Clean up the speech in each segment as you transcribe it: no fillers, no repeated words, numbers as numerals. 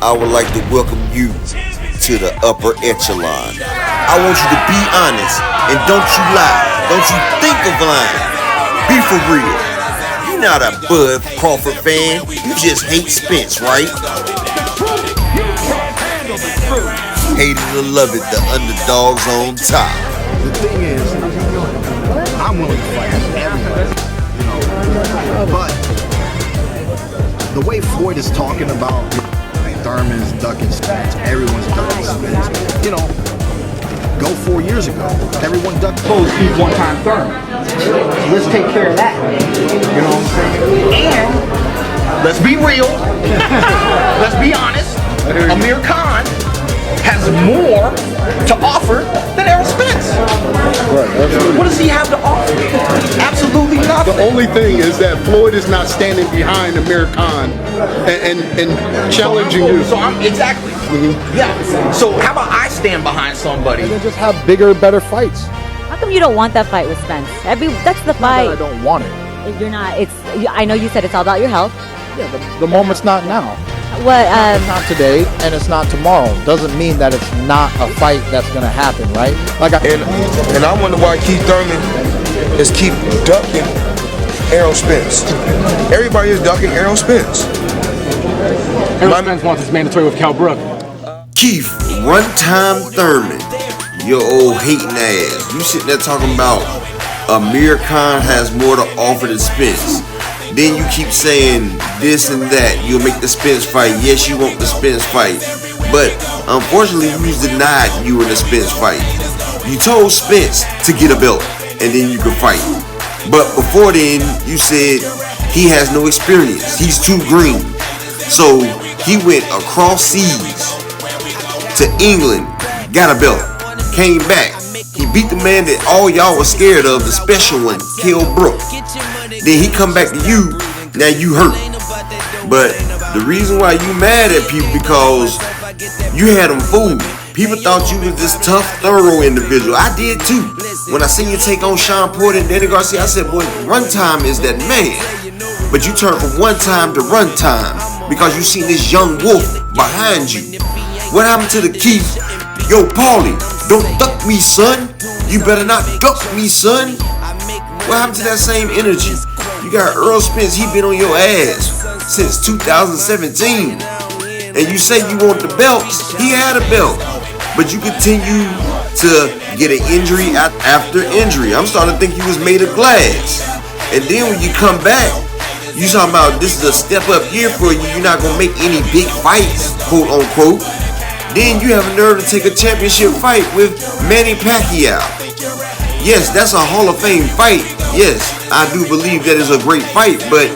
I would like to welcome you to the upper echelon. I want you to be honest and don't you lie. Don't you think of lying. Be for real. You're not a Bud Crawford fan. You just hate Spence, right? Hate it or love it, the underdog's on top. The thing is, I'm willing to fight everybody, but the way Floyd is talking about Thurman's ducking Spence, everyone's ducking Spence, go 4 years ago, everyone ducked. Suppose he's one-time Thurman. Let's take care of that. You know what I'm saying? And let's be real. Let's be honest. Amir Khan has more to offer than Errol Spence. Right, what does he have to offer? Absolutely nothing. The only thing is that Floyd is not standing behind Amir Khan and challenging you. So I'm exactly. Yeah. So how about I stand behind somebody? And then just have bigger, better fights. How come you don't want that fight with Spence? That's the fight. I don't want it. You're not. I know you said it's all about your health. Yeah, the moment's not now. What? It's not today and it's not tomorrow. Doesn't mean that it's not a fight that's gonna happen, right? And I wonder why Keith Thurman is keep ducking Errol Spence. Everybody is ducking Errol Spence. Errol Spence wants his mandatory with Cal Brook. Keith, Runtime Thurman, your old hating ass. You sitting there talking about Amir Khan has more to offer than Spence. Then you keep saying this and that. You'll make the Spence fight. Yes, you want the Spence fight. But unfortunately, you was denied you in the Spence fight. You told Spence to get a belt and then you could fight. But before then, you said he has no experience. He's too green. So he went across seas to England, got a belt, came back. He beat the man that all y'all was scared of, the special one, Kell Brook. Then he come back to you, now you hurt. But the reason why you mad at people because you had them fooled. People thought you was this tough, thorough individual. I did too. When I seen you take on Sean Porter and Danny Garcia, I said, boy, Runtime is that man. But you turned from one time to Runtime because you seen this young wolf behind you. What happened to the Keith? Yo, Paulie, don't duck me, son. You better not duck me, son. What happened to that same energy? You got Errol Spence, he been on your ass since 2017. And you say you want the belts, he had a belt. But you continue to get an injury after injury. I'm starting to think you was made of glass. And then when you come back, you talking about this is a step up year for you. You're not going to make any big fights, quote unquote. Then you have a nerve to take a championship fight with Manny Pacquiao. Yes, that's a Hall of Fame fight. Yes, I do believe that is a great fight. But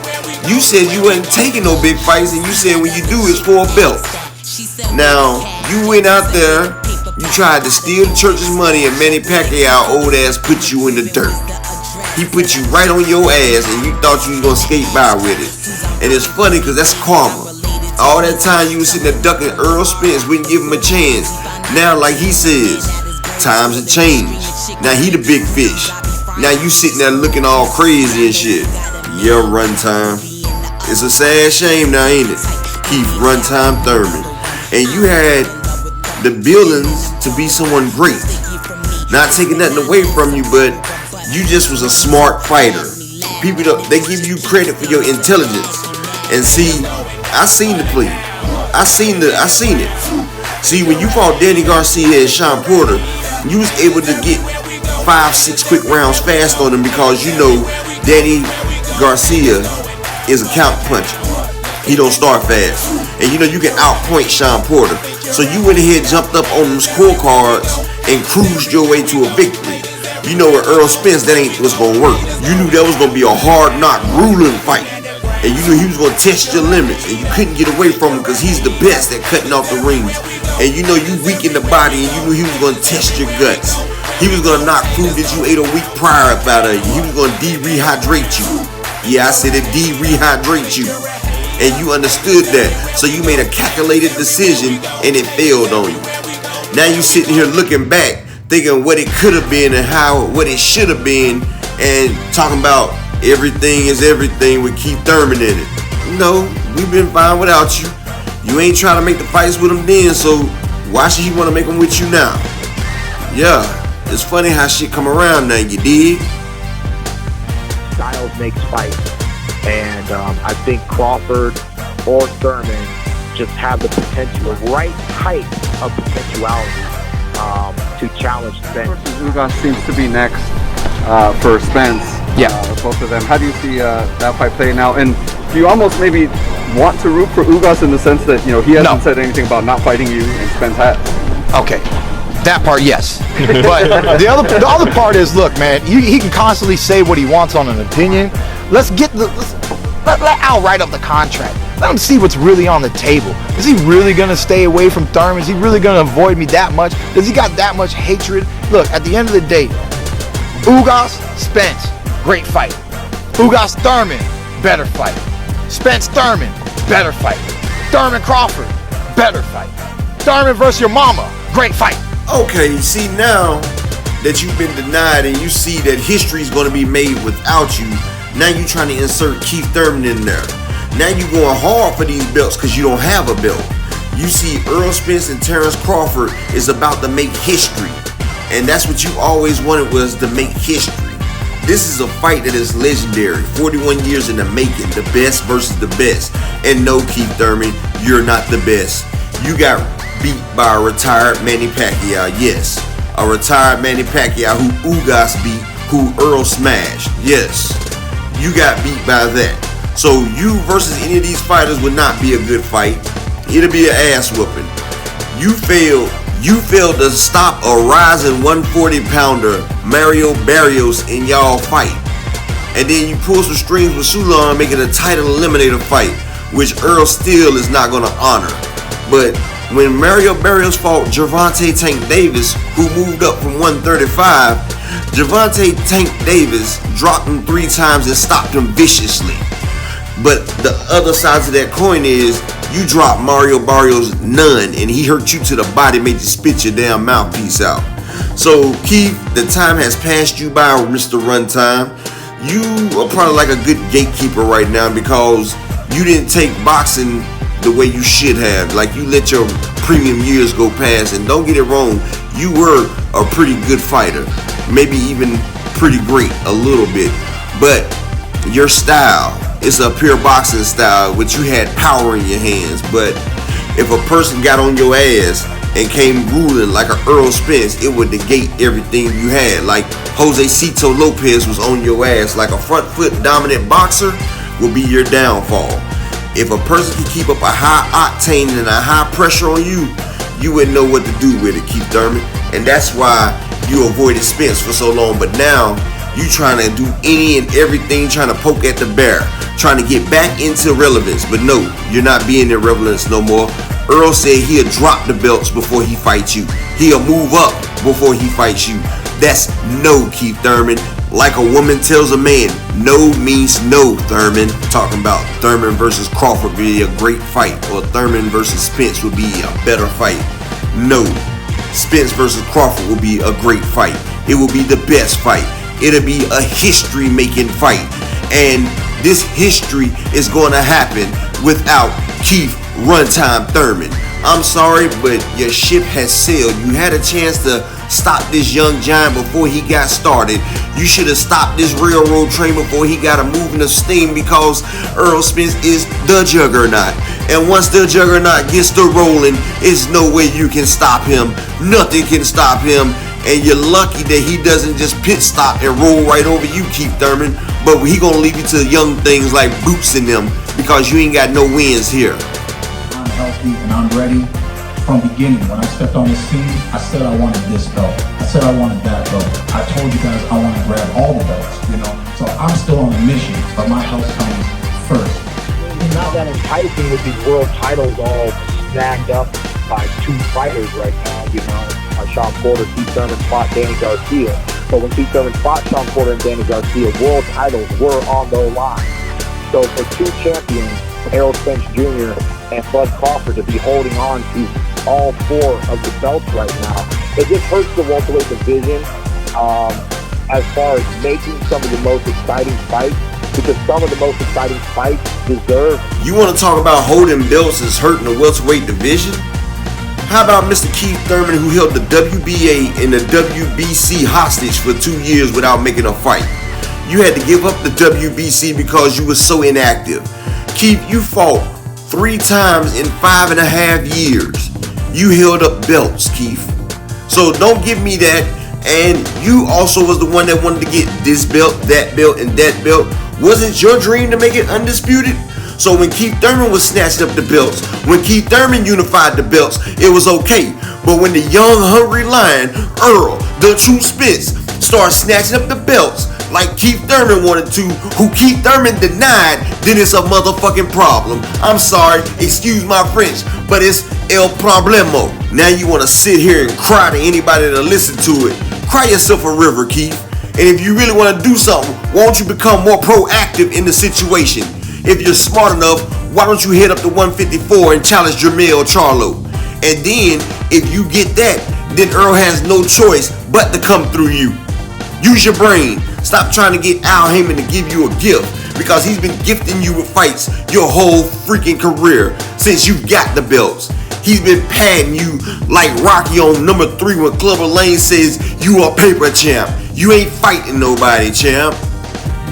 you said you wasn't taking no big fights, and you said when you do it's for a belt. Now, you went out there, you tried to steal the church's money, and Manny Pacquiao old ass put you in the dirt. He put you right on your ass, and you thought you was gonna skate by with it. And it's funny because that's karma. All that time you was sitting there ducking Errol Spence, wouldn't give him a chance. Now, like he says, times have changed. Now he the big fish. Now you sitting there looking all crazy and shit. Yeah, Runtime. It's a sad shame now, ain't it? Keith Runtime Thurman. And you had the buildings to be someone great. Not taking nothing away from you, but you just was a smart fighter. People, they give you credit for your intelligence. And see, I seen the play. I seen it. See, when you fought Danny Garcia and Sean Porter, you was able to get 5-6 quick rounds fast on them because you know Danny Garcia is a count puncher. He don't start fast. And you know you can outpoint Sean Porter. So you went ahead, jumped up on them scorecards and cruised your way to a victory. You know with Errol Spence, that ain't what's gonna work. You knew that was gonna be a hard knock, grueling fight. And you knew he was gonna test your limits, and you couldn't get away from him because he's the best at cutting off the rings. And you know you weak in the body, and you knew he was gonna test your guts. He was gonna knock food that you ate a week prior up out of you. He was gonna de-rehydrate you. Yeah, I said it, de-rehydrate you. And you understood that, so you made a calculated decision, and it failed on you. Now you sitting here looking back, thinking what it could have been and what it should have been, and talking about everything is everything with Keith Thurman in it. No, we've been fine without you. You ain't trying to make the fights with him then, so why should he want to make them with you now? Yeah, it's funny how shit come around now, you dig? Styles makes fights, and I think Crawford or Thurman just have the potential, the right type of potentiality to challenge Spence. Ugas seems to be next for Spence. Yeah. Both of them. How do you see that fight playing out? And do you almost maybe want to root for Ugas in the sense that, you know, he hasn't said anything about not fighting you and Spence has? Okay, that part, yes. But the other part is, look, man, he can constantly say what he wants on an opinion. Let's let Al write up the contract. Let him see what's really on the table. Is he really gonna stay away from Thurman? Is he really gonna avoid me that much? Does he got that much hatred? Look, at the end of the day, Ugas, Spence, great fight. Ugas, Thurman, better fight. Spence, Thurman, better fight. Thurman, Crawford, better fight. Thurman versus your mama, great fight. Okay, see, now that you've been denied and you see that history's going to be made without you, now you're trying to insert Keith Thurman in there. Now you're going hard for these belts because you don't have a belt. You see, Errol Spence and Terrence Crawford is about to make history. And that's what you always wanted, was to make history. This is a fight that is legendary. 41 years in the making. The best versus the best. And no, Keith Thurman, you're not the best. You got beat by a retired Manny Pacquiao. Yes, a retired Manny Pacquiao who Ugas beat, who Errol smashed. Yes, you got beat by that. So you versus any of these fighters would not be a good fight. It'll be an ass whooping. You failed to stop a rising 140-pounder, Mario Barrios, in y'all fight. And then you pull some strings with Sula and make it a title eliminator fight, which Errol still is not going to honor. But when Mario Barrios fought Gervonta Tank Davis, who moved up from 135, Gervonta Tank Davis dropped him 3 times and stopped him viciously. But the other side of that coin is, you dropped Mario Barrios none, and he hurt you to the body, made you spit your damn mouthpiece out. So, Keith, the time has passed you by, Mr. Runtime. You are probably like a good gatekeeper right now because you didn't take boxing the way you should have. Like, you let your premium years go past, and don't get it wrong, you were a pretty good fighter. Maybe even pretty great, a little bit. But your style, it's a pure boxing style, which you had power in your hands. But if a person got on your ass and came ruling like an Errol Spence, it would negate everything you had. Like Jose Cito Lopez was on your ass. Like a front foot dominant boxer will be your downfall. If a person can keep up a high octane and a high pressure on you, you wouldn't know what to do with it, Keith Thurman. And that's why you avoided Spence for so long. But now you trying to do any and everything, trying to poke at the bear, trying to get back into relevance. But no, you're not being in relevance no more. Errol said he'll drop the belts before he fights you. He'll move up before he fights you. That's no, Keith Thurman. Like a woman tells a man, no means no, Thurman. Talking about Thurman versus Crawford would be a great fight, or Thurman versus Spence would be a better fight. No, Spence versus Crawford will be a great fight. It will be the best fight. It'll be a history-making fight. And this history is going to happen without Keith Runtime Thurman. I'm sorry, but your ship has sailed. You had a chance to stop this young giant before he got started. You should have stopped this railroad train before he got a moving of steam, because Errol Spence is the juggernaut. And once the juggernaut gets to rolling, there's no way you can stop him. Nothing can stop him. And you're lucky that he doesn't just pit stop and roll right over you, Keith Thurman. But he gonna leave you to young things like Boots in them, because you ain't got no wins here. I'm healthy and I'm ready. From beginning, when I stepped on the scene, I said I wanted this belt. I said I wanted that belt. I told you guys I want to grab all the belts, you know. So I'm still on a mission, but my health comes first. It's not that enticing with these world titles all snagged up by 2 fighters right now, you know. Sean Porter, Keith Thurman fought Danny Garcia. But when Keith Thurman fought Sean Porter and Danny Garcia, world titles were on the line. So for 2 champions, Errol Spence Jr. and Bud Crawford, to be holding on to all 4 of the belts right now, it just hurts the welterweight division. as far as making some of the most exciting fights, because some of the most exciting fights deserve. You want to talk about holding belts is hurting the welterweight division? How about Mr. Keith Thurman, who held the WBA and the WBC hostage for 2 years without making a fight? You had to give up the WBC because you were so inactive. Keith, you fought 3 times in 5.5 years. You held up belts, Keith. So don't give me that. And you also was the one that wanted to get this belt, that belt, and that belt. Wasn't your dream to make it undisputed? So when Keith Thurman was snatching up the belts, when Keith Thurman unified the belts, it was okay. But when the young, hungry lion, Errol, the true Spence, started snatching up the belts like Keith Thurman wanted to, who Keith Thurman denied, then it's a motherfucking problem. I'm sorry, excuse my French, but it's el problemo. Now you want to sit here and cry to anybody that'll listen to it. Cry yourself a river, Keith. And if you really want to do something, why don't you become more proactive in the situation? If you're smart enough, why don't you head up to 154 and challenge Jermell Charlo? And then, if you get that, then Earl has no choice but to come through you. Use your brain. Stop trying to get Al Heyman to give you a gift, because he's been gifting you with fights your whole freaking career since you got the belts. He's been padding you like Rocky on number 3 when Clubber Lang says you a paper champ. You ain't fighting nobody, champ.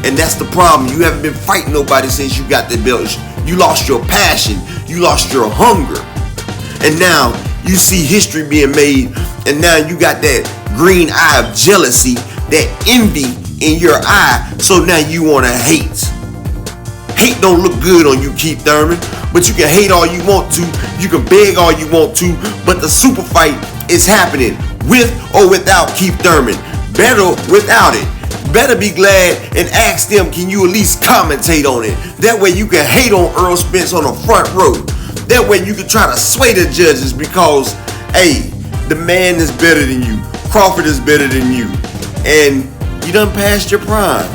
And that's the problem. You haven't been fighting nobody since you got the belts. You lost your passion. You lost your hunger. And now you see history being made. And now you got that green eye of jealousy, that envy in your eye. So now you want to hate. Hate don't look good on you, Keith Thurman. But you can hate all you want to. You can beg all you want to. But the super fight is happening with or without Keith Thurman. Better without it. Better be glad and ask them, can you at least commentate on it? That way you can hate on Errol Spence on the front row. That way you can try to sway the judges because, hey, the man is better than you. Crawford is better than you. And you done passed your prime.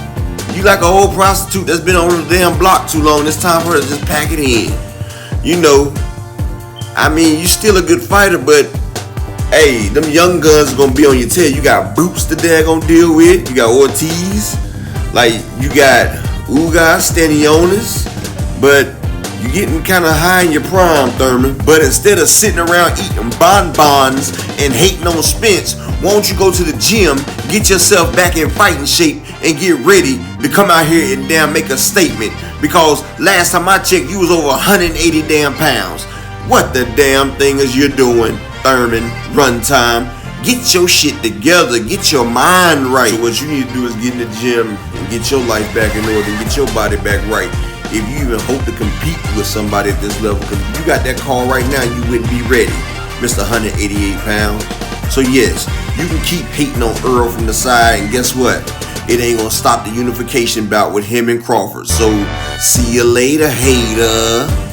You like an old prostitute that's been on the damn block too long. It's time for her to just pack it in. You know, I mean, you still a good fighter, but hey, them young guns are gonna be on your tail. You got Boots the dad gonna deal with. You got Ortiz. Like, you got Ugas, Stanionis. But you're getting kind of high in your prime, Thurman. But instead of sitting around eating bonbons and hating on Spence, why don't you go to the gym, get yourself back in fighting shape, and get ready to come out here and damn make a statement? Because last time I checked, you was over 180 damn pounds. What the damn thing is you doing, Thurman? Runtime. Get your shit together. Get your mind right. So what you need to do is get in the gym and get your life back in order. Get your body back right. If you even hope to compete with somebody at this level, because if you got that call right now, you wouldn't be ready, Mr. 188 pounds. So yes, you can keep hating on Earl from the side, and guess what? It ain't gonna stop the unification bout with him and Crawford. So see you later, hater.